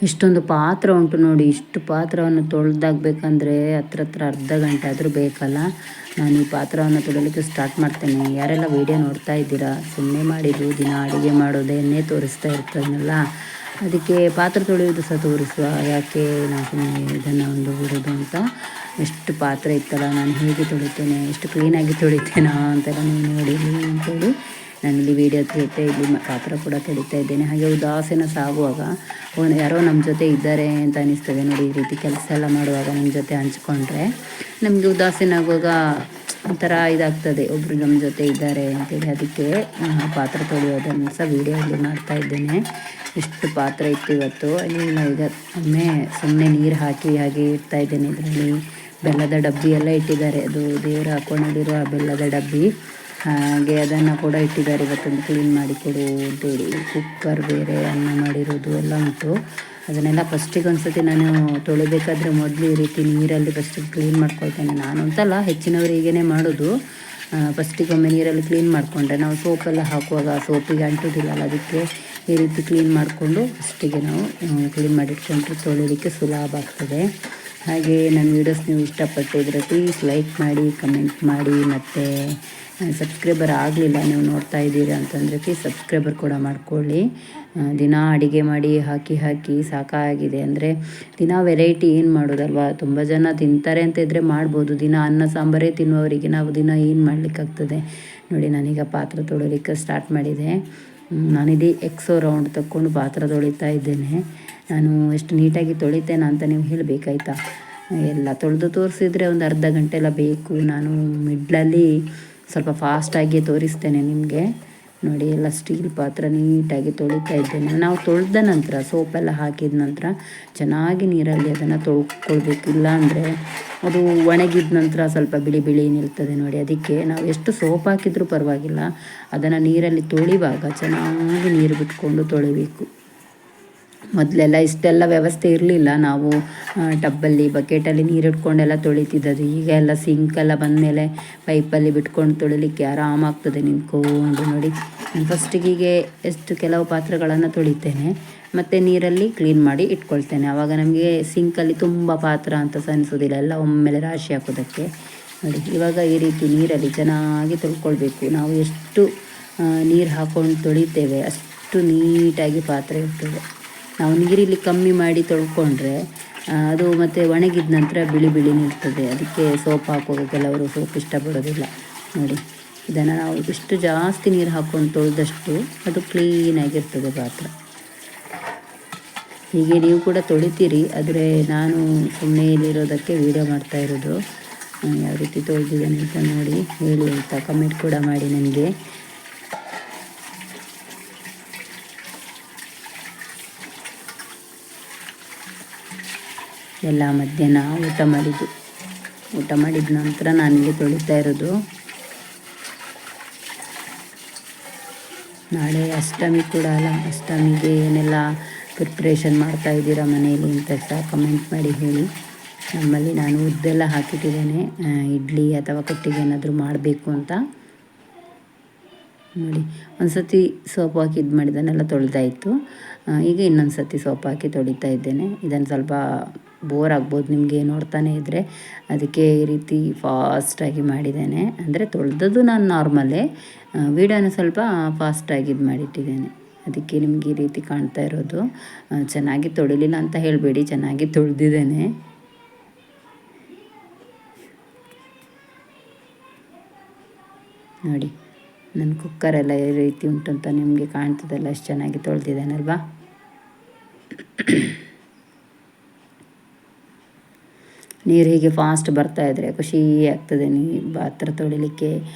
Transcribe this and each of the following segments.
ಇಷ್ಟೊಂದು ಪಾತ್ರ ಉಂಟು ನೋಡಿ. ಇಷ್ಟು ಪಾತ್ರವನ್ನು ತೊಳೆದಾಗಬೇಕಂದ್ರೆ ಹತ್ರ ಅರ್ಧ ಗಂಟೆ ಆದರೂ ಬೇಕಲ್ಲ. ನಾನು ಈ ಪಾತ್ರವನ್ನು ತೊಳಿಲಿಕ್ಕೆ ಸ್ಟಾರ್ಟ್ ಮಾಡ್ತೇನೆ. ಯಾರೆಲ್ಲ ವೀಡಿಯೋ ನೋಡ್ತಾ ಇದ್ದೀರಾ, ಸುಮ್ಮನೆ ಮಾಡಿದ್ದು ದಿನ ಅಡುಗೆ ಮಾಡೋದನ್ನೇ ತೋರಿಸ್ತಾ ಇರ್ತದಲ್ಲ, ಅದಕ್ಕೆ ಪಾತ್ರ ತೊಳೆಯೋದು ಸಹ ತೋರಿಸುವ, ಯಾಕೆ ನಾನು ಸುಮ್ಮನೆ ಇದನ್ನು ಒಂದು ಬಿಡೋದು ಅಂತ. ಎಷ್ಟು ಪಾತ್ರ ಇತ್ತಲ್ಲ, ನಾನು ಹೇಗೆ ತೊಳಿತೇನೆ, ಎಷ್ಟು ಕ್ಲೀನಾಗಿ ತೊಳಿತೇನಾ ಅಂತೆಲ್ಲ ನೀವು ನೋಡಿರಿ ಅಂತೇಳಿ ನಾನಿಲ್ಲಿ ವೀಡಿಯೋ ಜೊತೆ ಇಲ್ಲಿ ಪಾತ್ರ ಕೂಡ ತೊಳಿತಾ ಇದ್ದೇನೆ. ಹಾಗೆ ಉದಾಸೀನ ಸಾಗುವಾಗ ಯಾರೋ ನಮ್ಮ ಜೊತೆ ಇದ್ದಾರೆ ಅಂತ ಅನಿಸ್ತದೆ ನೋಡಿ. ಈ ರೀತಿ ಕೆಲಸ ಎಲ್ಲ ಮಾಡುವಾಗ ನಿಮ್ಮ ಜೊತೆ ಹಂಚ್ಕೊಂಡ್ರೆ ನಮಗೆ ಉದಾಸೀನ ಆಗುವಾಗ ಒಂಥರ ಇದಾಗ್ತದೆ, ಒಬ್ಬರು ನಮ್ಮ ಜೊತೆ ಇದ್ದಾರೆ ಅಂತೇಳಿ. ಅದಕ್ಕೆ ಪಾತ್ರ ತೊಳೆಯೋದನ್ನು ಸಹ ವೀಡಿಯೋದಲ್ಲಿ ಮಾಡ್ತಾ ಇದ್ದೇನೆ. ಇಷ್ಟು ಪಾತ್ರ ಇತ್ತು ಇವತ್ತು. ಎಲ್ಲ ಈಗ ಒಮ್ಮೆ ಸುಮ್ಮನೆ ನೀರು ಹಾಕಿ ಹಾಗೆ ಇಡ್ತಾ ಇದ್ದೇನೆ. ಇದರಲ್ಲಿ ಬೆಲ್ಲದ ಡಬ್ಬಿ ಎಲ್ಲ ಇಟ್ಟಿದ್ದಾರೆ, ಅದು ದೇವರ ಹಾಕೊಂಡಿರುವ ಬೆಲ್ಲದ ಡಬ್ಬಿ. ಹಾಗೆ ಅದನ್ನು ಕೂಡ ಇಟ್ಟಿದ್ದಾರೆ. ಇವತ್ತೊಂದು ಕ್ಲೀನ್ ಮಾಡಿ ಕೊಡು ಅಂತೇಳಿ. ಕುಕ್ಕರ್ ಬೇರೆ, ಅನ್ನ ಮಾಡಿರೋದು ಎಲ್ಲ ಉಂಟು. ಅದನ್ನೆಲ್ಲ ಫಸ್ಟಿಗೆ ಒಂದು ಸತಿ ನಾನು ತೊಳಿಬೇಕಾದ್ರೆ ಮೊದಲು ಈ ರೀತಿ ನೀರಲ್ಲಿ ಫಸ್ಟಿಗೆ ಕ್ಲೀನ್ ಮಾಡ್ಕೊಳ್ತೇನೆ. ನಾನು ಅಂತಲ್ಲ, ಹೆಚ್ಚಿನವರು ಹೀಗೇ ಮಾಡೋದು. ಫಸ್ಟಿಗೆ ಒಮ್ಮೆ ನೀರಲ್ಲಿ ಕ್ಲೀನ್ ಮಾಡಿಕೊಂಡ್ರೆ ನಾವು ಸೋಪೆಲ್ಲ ಹಾಕುವಾಗ ಸೋಪಿಗೆ ಅಂಟೋದಿಲ್ಲಲ್ಲ, ಅದಕ್ಕೆ ಈ ರೀತಿ ಕ್ಲೀನ್ ಮಾಡಿಕೊಂಡು ಫಸ್ಟಿಗೆ ನಾವು ಕ್ಲೀನ್ ಮಾಡಿಟ್ಕೊಂಡ್ರೆ ತೊಳಿಲಿಕ್ಕೆ ಸುಲಭ ಆಗ್ತದೆ. ಹಾಗೆ ನನ್ನ ವೀಡಿಯೋಸ್ ನೀವು ಇಷ್ಟಪಟ್ಟಿದ್ರೆ ಪ್ಲೀಸ್ ಲೈಕ್ ಮಾಡಿ, ಕಮೆಂಟ್ ಮಾಡಿ. ಮತ್ತು ಸಬ್ಸ್ಕ್ರೈಬರ್ ಆಗಲಿಲ್ಲ ನೀವು ನೋಡ್ತಾ ಇದ್ದೀರಾ ಅಂತಂದರೆ ಪ್ಲೀಸ್ ಸಬ್ಸ್ಕ್ರೈಬರ್ ಕೂಡ ಮಾಡ್ಕೊಳ್ಳಿ. ದಿನ ಅಡುಗೆ ಮಾಡಿ ಹಾಕಿ ಸಾಕಾಗಿದೆ. ಅಂದರೆ ದಿನ ವೆರೈಟಿ ಏನು ಮಾಡೋದಲ್ವ, ತುಂಬ ಜನ ತಿಂತಾರೆ ಅಂತ ಇದ್ದರೆ ಮಾಡ್ಬೋದು. ದಿನ ಅನ್ನ ಸಾಂಬಾರೇ ತಿನ್ನುವವರಿಗೆ ನಾವು ದಿನ ಏನು ಮಾಡಲಿಕ್ಕಾಗ್ತದೆ ನೋಡಿ. ನಾನೀಗ ಪಾತ್ರೆ ತೊಳಿಲಿಕ್ಕೆ ಸ್ಟಾರ್ಟ್ ಮಾಡಿದೆ. ನಾನಿಲ್ಲಿ ಎಕ್ಸೋ ರೌಂಡ್ ತಕ್ಕೊಂಡು ಪಾತ್ರ ತೊಳಿತಾ ಇದ್ದೇನೆ. ನಾನು ಎಷ್ಟು ನೀಟಾಗಿ ತೊಳಿತೇನೆ ಅಂತ ನೀವು ಹೇಳಬೇಕಾಯ್ತಾ. ಎಲ್ಲ ತೊಳೆದು ತೋರಿಸಿದ್ರೆ ಒಂದು ಅರ್ಧ ಗಂಟೆ ಎಲ್ಲ ಬೇಕು. ನಾನು ಮಿಡ್ಲಲ್ಲಿ ಸ್ವಲ್ಪ ಫಾಸ್ಟಾಗಿ ತೋರಿಸ್ತೇನೆ ನಿಮಗೆ ನೋಡಿ. ಎಲ್ಲ ಸ್ಟೀಲ್ ಪಾತ್ರ ನೀಟಾಗಿ ತೊಳಿತಾ ಇದ್ದೇನೆ. ನಾವು ತೊಳೆದ ನಂತರ ಸೋಪೆಲ್ಲ ಹಾಕಿದ ನಂತರ ಚೆನ್ನಾಗಿ ನೀರಲ್ಲಿ ಅದನ್ನು ತೊಳ್ಕೊಳ್ಬೇಕು. ಇಲ್ಲಾಂದರೆ ಅದು ಒಣಗಿದ ನಂತರ ಸ್ವಲ್ಪ ಬಿಳಿ ಬಿಳಿ ನಿಲ್ತದೆ ನೋಡಿ. ಅದಕ್ಕೆ ನಾವು ಎಷ್ಟು ಸೋಪ್ ಹಾಕಿದರೂ ಪರವಾಗಿಲ್ಲ, ಅದನ್ನು ನೀರಲ್ಲಿ ತೊಳಿವಾಗ ಚೆನ್ನಾಗಿ ನೀರು ಬಿಟ್ಕೊಂಡು ತೊಳಿಬೇಕು. ಮೊದಲೆಲ್ಲ ಇಷ್ಟೆಲ್ಲ ವ್ಯವಸ್ಥೆ ಇರಲಿಲ್ಲ. ನಾವು ಟಬ್ಬಲ್ಲಿ ಬಕೆಟಲ್ಲಿ ನೀರು ಇಟ್ಕೊಂಡೆಲ್ಲ ತೊಳಿತಿದ್ದದು. ಈಗ ಎಲ್ಲ ಸಿಂಕೆಲ್ಲ ಬಂದಮೇಲೆ ಪೈಪಲ್ಲಿ ಬಿಟ್ಕೊಂಡು ತೊಳಿಲಿಕ್ಕೆ ಆರಾಮಾಗ್ತದೆ ನಿಂತ್ಕೊಂಡು ನೋಡಿ. ಫಸ್ಟಿಗೆ ಎಷ್ಟು ಕೆಲವು ಪಾತ್ರೆಗಳನ್ನು ತೊಳಿತೇನೆ, ಮತ್ತು ನೀರಲ್ಲಿ ಕ್ಲೀನ್ ಮಾಡಿ ಇಟ್ಕೊಳ್ತೇನೆ. ಆವಾಗ ನಮಗೆ ಸಿಂಕಲ್ಲಿ ತುಂಬ ಪಾತ್ರ ಅಂತ ಅನಿಸೋದಿಲ್ಲ, ಎಲ್ಲ ಒಮ್ಮೆಲೆ ರಾಶಿ ಹಾಕೋದಕ್ಕೆ ನೋಡಿ. ಇವಾಗ ಈ ರೀತಿ ನೀರಲ್ಲಿ ಚೆನ್ನಾಗಿ ತೊಳ್ಕೊಳ್ಬೇಕು. ನಾವು ಎಷ್ಟು ನೀರು ಹಾಕ್ಕೊಂಡು ತೊಳಿತೇವೆ ಅಷ್ಟು ನೀಟಾಗಿ ಪಾತ್ರೆ ಇರ್ತದೆ. ನಾವು ನೀರಿಲ್ಲಿ ಕಮ್ಮಿ ಮಾಡಿ ತೊಳ್ಕೊಂಡ್ರೆ ಅದು ಮತ್ತು ಒಣಗಿದ ನಂತರ ಬಿಳಿ ಬಿಳಿ ನಿಲ್ತದೆ. ಅದಕ್ಕೆ ಸೋಪ್ ಹಾಕುವಾಗ ಕೆಲವರು ಸೋಪ್ ಇಷ್ಟಪಡೋದಿಲ್ಲ ನೋಡಿ. ಇದನ್ನು ನಾವು ಇಷ್ಟು ಜಾಸ್ತಿ ನೀರು ಹಾಕ್ಕೊಂಡು ತೊಳೆದಷ್ಟು ಅದು ಕ್ಲೀನಾಗಿರ್ತದೆ ಪಾತ್ರ. ಹೀಗೆ ನೀವು ಕೂಡ ತೊಳಿತೀರಿ, ಆದರೆ ನಾನು ಸುಮ್ಮನೆ ಇಲ್ಲಿರೋದಕ್ಕೆ ವೀಡಿಯೋ ಮಾಡ್ತಾ ಇರೋದು. ಯಾವ ರೀತಿ ತೊಳೆದಿದ್ದೇನೆ ಅಂತ ನೋಡಿ ಹೇಳಿ ಅಂತ ಕಮೆಂಟ್ ಕೂಡ ಮಾಡಿ ನನಗೆ. ಎಲ್ಲ ಮಧ್ಯಾಹ್ನ ಊಟ ಮಾಡಿದ ನಂತರ ನಾನಿಲ್ಲಿ ತೊಳಿತಾ ಇರೋದು. ನಾಳೆ ಅಷ್ಟಮಿ ಕೂಡ ಅಲ್ಲ, ಅಷ್ಟಮಿಗೆ ಏನೆಲ್ಲ ಪ್ರಿಪ್ರೇಷನ್ ಮಾಡ್ತಾ ಇದ್ದೀರಾ ಮನೆಯಲ್ಲಿ ಅಂತ ಸಹ ಕಮೆಂಟ್ ಮಾಡಿ ಹೇಳಿ. ನಮ್ಮಲ್ಲಿ ನಾನು ಉದ್ದೆಲ್ಲ ಹಾಕಿಟ್ಟಿದ್ದೇನೆ, ಇಡ್ಲಿ ಅಥವಾ ಕಟ್ಟಿಗೆ ಏನಾದರೂ ಮಾಡಬೇಕು ಅಂತ ನೋಡಿ. ಒಂದು ಸತಿ ಸೋಪ್ ಹಾಕಿ ಇದು ಮಾಡಿದ್ದನ್ನೆಲ್ಲ ತೊಳೆದಾಯಿತು. ಈಗ ಇನ್ನೊಂದು ಸತಿ ಸೋಪ್ ಹಾಕಿ ತೊಳಿತಾ ಇದ್ದೇನೆ. ಇದನ್ನು ಸ್ವಲ್ಪ ಬೋರ್ ಆಗ್ಬೋದು ನಿಮಗೆ ನೋಡ್ತಾನೆ ಇದ್ದರೆ, ಅದಕ್ಕೆ ಈ ರೀತಿ ಫಾಸ್ಟಾಗಿ ಮಾಡಿದ್ದೇನೆ. ಅಂದರೆ ತೊಳೆದದ್ದು ನಾನು ನಾರ್ಮಲೇ, ವೀಡಿಯೋನ ಸ್ವಲ್ಪ ಫಾಸ್ಟಾಗಿ ಇದು ಮಾಡಿಟ್ಟಿದ್ದೇನೆ. ಅದಕ್ಕೆ ನಿಮಗೆ ಈ ರೀತಿ ಕಾಣ್ತಾ ಇರೋದು. ಚೆನ್ನಾಗಿ ತೊಳಿಲಿಲ್ಲ ಅಂತ ಹೇಳಬೇಡಿ, ಚೆನ್ನಾಗಿ ತೊಳೆದಿದ್ದೇನೆ ನೋಡಿ. ನನ್ನ ಕುಕ್ಕರೆಲ್ಲ ಈ ರೀತಿ ಉಂಟು ಅಂತ ನಿಮಗೆ ಕಾಣ್ತದಲ್ಲ, ಎಷ್ಟು ಚೆನ್ನಾಗಿ ತೊಳೆದಿದ್ದೇನಲ್ವಾ. ನೀರು ಹೀಗೆ ಫಾಸ್ಟ್ ಬರ್ತಾಯಿದ್ರೆ ಖುಷಿ ಆಗ್ತದೆ ಪಾತ್ರೆ ತೊಳಿಲಿಕ್ಕೆ.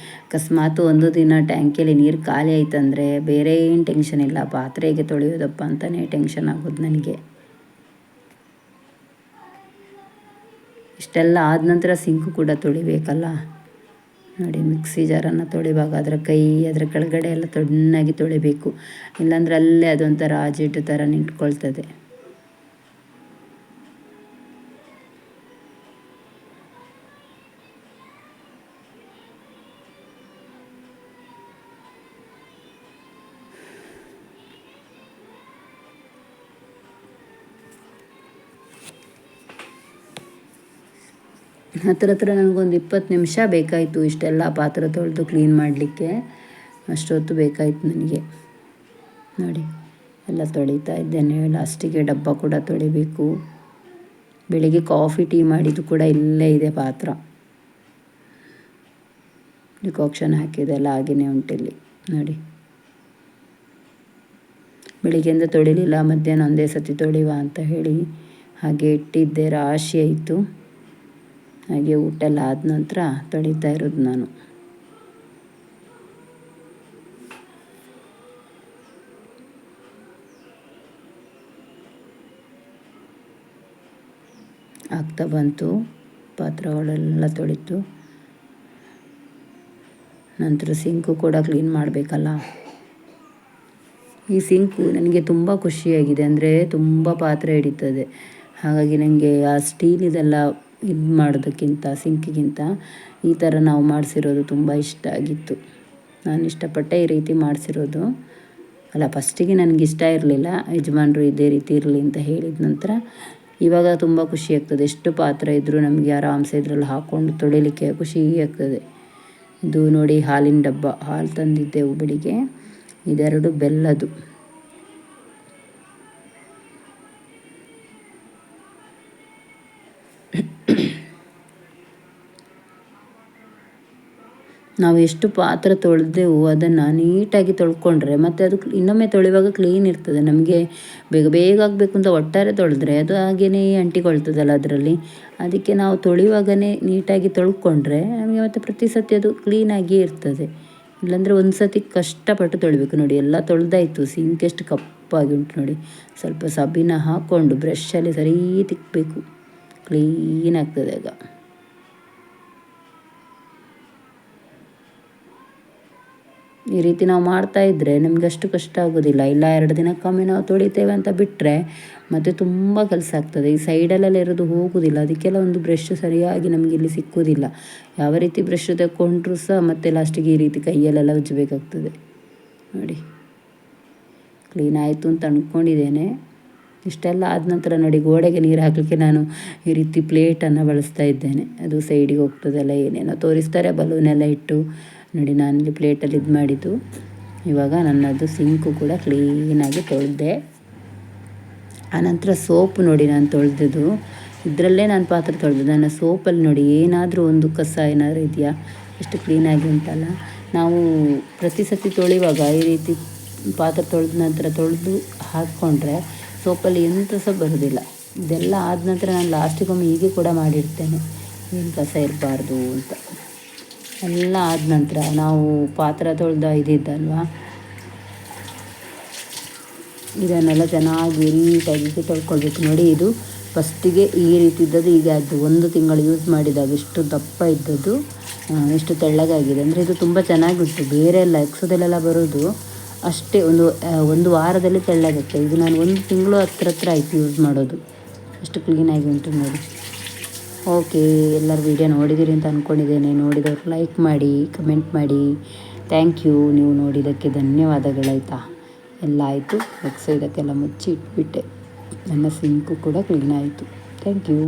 ಅಕಸ್ಮಾತ್ ಒಂದು ದಿನ ಟ್ಯಾಂಕಿಯಲ್ಲಿ ನೀರು ಖಾಲಿ ಆಯ್ತಂದರೆ ಬೇರೆ ಏನು ಟೆನ್ಷನ್ ಇಲ್ಲ, ಪಾತ್ರೆ ಹೇಗೆ ತೊಳೆಯೋದಪ್ಪ ಅಂತಲೇ ಟೆನ್ಷನ್ ಆಗೋದು ನನಗೆ. ಇಷ್ಟೆಲ್ಲ ಆದ ನಂತರ ಸಿಂಕು ಕೂಡ ತೊಳಿಬೇಕಲ್ಲ ನೋಡಿ. ಮಿಕ್ಸಿ ಜಾರನ್ನು ತೊಳಿವಾಗ ಅದರ ಕೆಳಗಡೆ ಎಲ್ಲ ಚೆನ್ನಾಗಿ ತೊಳಿಬೇಕು, ಇಲ್ಲಾಂದರೆ ಅಲ್ಲೇ ಅದೊಂಥರ ಜಿಡ್ಡು ಥರ ನಿಂತ್ಕೊಳ್ತದೆ. ಹತ್ರ ನನಗೊಂದು 20 ನಿಮಿಷ ಬೇಕಾಯಿತು ಇಷ್ಟೆಲ್ಲ ಪಾತ್ರೆ ತೊಳೆದು ಕ್ಲೀನ್ ಮಾಡಲಿಕ್ಕೆ. ಅಷ್ಟೊತ್ತು ಬೇಕಾಯಿತು ನನಗೆ. ನೋಡಿ ಎಲ್ಲ ತೊಳಿತಾ ಇದ್ದೇನೆ. ಲಾಸ್ಟಿಗೆ ಡಬ್ಬ ಕೂಡ ತೊಳಿಬೇಕು. ಬೆಳಿಗ್ಗೆ ಕಾಫಿ ಟೀ ಮಾಡಿದ್ದು ಕೂಡ ಇಲ್ಲೇ ಇದೆ ಪಾತ್ರ. ಡಿಕಾಕ್ಷನ್ ಹಾಕಿದೆಲ್ಲ ಹಾಗೆಯೇ ಉಂಟಿಲ್ಲಿ ನೋಡಿ. ಬೆಳಿಗ್ಗೆಯಿಂದ ತೊಳಿಲಿಲ್ಲ, ಮಧ್ಯಾಹ್ನ ಒಂದೇ ಸತಿ ತೊಳಿವ ಅಂತ ಹೇಳಿ ಹಾಗೆ ಇಟ್ಟಿದ್ದೆ. ರಾಶಿ ಆಯಿತು. ಹಾಗೆ ಊಟ ಎಲ್ಲ ಆದ ನಂತರ ತೊಳಿತಾ ಇರೋದು ನಾನು. ಆಗ್ತಾ ಬಂತು, ಪಾತ್ರೆಗಳೆಲ್ಲ ತೊಳಿತು. ನಂತರ ಸಿಂಕು ಕೂಡ ಕ್ಲೀನ್ ಮಾಡಬೇಕಲ್ಲ. ಈ ಸಿಂಕು ನನಗೆ ತುಂಬ ಖುಷಿಯಾಗಿದೆ. ಅಂದರೆ ತುಂಬ ಪಾತ್ರೆ ಹಿಡಿತದೆ. ಹಾಗಾಗಿ ನನಗೆ ಆ ಸ್ಟೀಲ್ ಇದೆಲ್ಲ ಇದು ಮಾಡೋದಕ್ಕಿಂತ ಸಿಂಕಿಗಿಂತ ಈ ಥರ ನಾವು ಮಾಡಿಸಿರೋದು ತುಂಬ ಇಷ್ಟ ಆಗಿತ್ತು. ನಾನು ಇಷ್ಟಪಟ್ಟೆ ಈ ರೀತಿ ಮಾಡಿಸಿರೋದು. ಅಲ್ಲ, ಫಸ್ಟಿಗೆ ನನಗೆ ಇಷ್ಟ ಇರಲಿಲ್ಲ. ಯಜಮಾನರು ಇದೇ ರೀತಿ ಇರಲಿ ಅಂತ ಹೇಳಿದ ನಂತರ ಇವಾಗ ತುಂಬ ಖುಷಿ ಆಗ್ತದೆ. ಎಷ್ಟು ಪಾತ್ರೆ ಇದ್ದರೂ ನಮಗೆ ಆರಾಮ್ಸೆ ಇದ್ರಲ್ಲಿ ಹಾಕ್ಕೊಂಡು ತೊಳಿಲಿಕ್ಕೆ ಖುಷಿ ಆಗ್ತದೆ. ಇದು ನೋಡಿ ಹಾಲಿನ ಡಬ್ಬ. ಹಾಲು ತಂದಿದ್ದೆವು ಬೆಳಿಗ್ಗೆ. ಇದೆರಡು ಬೆಲ್ಲದು. ನಾವು ಎಷ್ಟು ಪಾತ್ರೆ ತೊಳೆದೆವು ಅದನ್ನು ನೀಟಾಗಿ ತೊಳ್ಕೊಂಡ್ರೆ ಮತ್ತು ಅದು ಇನ್ನೊಮ್ಮೆ ತೊಳೆಯುವಾಗ ಕ್ಲೀನ್ ಇರ್ತದೆ. ನಮಗೆ ಬೇಗ ಬೇಗ ಆಗಬೇಕು ಅಂತ ಒಟ್ಟಾರೆ ತೊಳೆದ್ರೆ ಅದು ಹಾಗೆಯೇ ಅಂಟಿಕೊಳ್ತದಲ್ಲ ಅದರಲ್ಲಿ. ಅದಕ್ಕೆ ನಾವು ತೊಳೆಯುವಾಗಲೇ ನೀಟಾಗಿ ತೊಳ್ಕೊಂಡ್ರೆ ನಮಗೆ ಮತ್ತು ಪ್ರತಿ ಸತಿ ಅದು ಕ್ಲೀನಾಗಿಯೇ ಇರ್ತದೆ. ಇಲ್ಲಾಂದರೆ ಒಂದು ಸತಿ ಕಷ್ಟಪಟ್ಟು ತೊಳಿಬೇಕು. ನೋಡಿ ಎಲ್ಲ ತೊಳೆದಾಯಿತು. ಸಿಂಕ್ ಎಷ್ಟು ಕಪ್ಪಾಗಿ ಉಂಟು ನೋಡಿ. ಸ್ವಲ್ಪ ಸಬೀನ ಹಾಕ್ಕೊಂಡು ಬ್ರಷಲ್ಲಿ ಸರಿ ತಿಕ್ಕಬೇಕು, ಕ್ಲೀನ್ ಆಗ್ತದೆ ಆಗ. ಈ ರೀತಿ ನಾವು ಮಾಡ್ತಾಯಿದ್ರೆ ನಮಗೆ ಅಷ್ಟು ಕಷ್ಟ ಆಗೋದಿಲ್ಲ. ಇಲ್ಲ 2 ದಿನಕ್ಕೊಮ್ಮೆ ನಾವು ತೊಳಿತೇವೆ ಅಂತ ಬಿಟ್ಟರೆ ಮತ್ತು ತುಂಬ ಕೆಲಸ ಆಗ್ತದೆ. ಈ ಸೈಡಲ್ಲೆಲ್ಲ ಇರೋದು ಹೋಗೋದಿಲ್ಲ. ಅದಕ್ಕೆಲ್ಲ ಒಂದು ಬ್ರಷ್ ಸರಿಯಾಗಿ ನಮಗೆ ಇಲ್ಲಿ ಸಿಕ್ಕೋದಿಲ್ಲ. ಯಾವ ರೀತಿ ಬ್ರಷ್ ತಗೊಂಡ್ರೂ ಸಹ ಮತ್ತೆ ಲಾಸ್ಟಿಗೆ ಈ ರೀತಿ ಕೈಯಲ್ಲೆಲ್ಲ ಉಜ್ಜಬೇಕಾಗ್ತದೆ. ನೋಡಿ ಕ್ಲೀನ್ ಆಯಿತು ಅಂತ ಅಂದ್ಕೊಂಡಿದ್ದೇನೆ. ಇಷ್ಟೆಲ್ಲ ಆದ ನಂತರ ನೋಡಿ ಗೋಡೆಗೆ ನೀರು ಹಾಕಲಿಕ್ಕೆ ನಾನು ಈ ರೀತಿ ಪ್ಲೇಟನ್ನು ಬಳಸ್ತಾ ಇದ್ದೇನೆ. ಅದು ಸೈಡಿಗೆ ಹೋಗ್ತದೆಲ್ಲ, ಏನೇನೋ ತೋರಿಸ್ತಾರೆ ಬಲೂನೆಲ್ಲ ಇಟ್ಟು. ನೋಡಿ ನಾನಿಲ್ಲಿ ಪ್ಲೇಟಲ್ಲಿ ಇದು ಮಾಡಿದ್ದು. ಇವಾಗ ನನ್ನದು ಸಿಂಕು ಕೂಡ ಕ್ಲೀನಾಗಿ ತೊಳೆದೆ. ಆನಂತರ ಸೋಪು ನೋಡಿ ನಾನು ತೊಳೆದದ್ದು. ಇದರಲ್ಲೇ ನಾನು ಪಾತ್ರೆ ತೊಳೆದು. ನನ್ನ ಸೋಪಲ್ಲಿ ನೋಡಿ ಏನಾದರೂ ಒಂದು ಕಸ ಏನಾದರೂ ಇದೆಯಾ, ಎಷ್ಟು ಕ್ಲೀನಾಗಿ ಉಂಟಲ್ಲ. ನಾವು ಪ್ರತಿ ಸತಿ ತೊಳೆಯುವಾಗ ಈ ರೀತಿ ಪಾತ್ರೆ ತೊಳೆದ ನಂತರ ತೊಳೆದು ಹಾಕ್ಕೊಂಡ್ರೆ ಸೋಪಲ್ಲಿ ಎಂಥ ಸಹ ಬರೋದಿಲ್ಲ. ಇದೆಲ್ಲ ಆದ ನಂತರ ನಾನು ಲಾಸ್ಟಿಗೊಮ್ಮೆ ಹೀಗೆ ಕೂಡ ಮಾಡಿರ್ತೇನೆ, ಏನು ಕಸ ಇರಬಾರ್ದು ಅಂತ. ಎಲ್ಲ ಆದ ನಂತರ ನಾವು ಪಾತ್ರೆ ತೊಳೆದ ಇದಿದ್ದಲ್ವ, ಇದನ್ನೆಲ್ಲ ಚೆನ್ನಾಗಿ ನೀಟಾಗಿ ತೊಳ್ಕೊಳ್ಬೇಕು. ನೋಡಿ ಇದು ಫಸ್ಟಿಗೆ ಈ ರೀತಿ ಇದ್ದದ್ದು, ಈಗ ಅದು 1 ತಿಂಗಳು ಯೂಸ್ ಮಾಡಿದಾಗ ಇಷ್ಟು ದಪ್ಪ ಇದ್ದದ್ದು ಎಷ್ಟು ತೆಳ್ಳಗಾಗಿದೆ. ಅಂದರೆ ಇದು ತುಂಬ ಚೆನ್ನಾಗಿತ್ತು. ಬೇರೆ ಎಲ್ಲ ಎಕ್ಸೋದಲ್ಲೆಲ್ಲ ಬರೋದು ಅಷ್ಟೇ ಒಂದು ವಾರದಲ್ಲಿ ತೆಳ್ಳಗಾಗ್ತದೆ. ಇದು ನಾನು 1 ತಿಂಗಳು ಹತ್ರ ಆಯಿತು ಯೂಸ್ ಮಾಡೋದು. ಅಷ್ಟು ಕ್ಲೀನಾಗಿ ಉಂಟು ನೋಡಿ. ಓಕೆ, ಎಲ್ಲರೂ ವೀಡಿಯೋ ನೋಡಿದ್ದೀರಿ ಅಂತ ಅಂದ್ಕೊಂಡಿದ್ದೇನೆ. ನೋಡಿದವರು ಲೈಕ್ ಮಾಡಿ, ಕಮೆಂಟ್ ಮಾಡಿ. Thank you. ನೀವು ನೋಡಿದ್ದಕ್ಕೆ ಧನ್ಯವಾದಗಳಾಯಿತಾ. ಎಲ್ಲ ಆಯಿತು. ಎಕ್ಸೋ ಇದಕ್ಕೆಲ್ಲ ಮುಚ್ಚಿ ಇಟ್ಬಿಟ್ಟೆ. ನನ್ನ ಸಿಂಕು ಕೂಡ ಕ್ಲೀನ್ ಆಯಿತು. Thank you.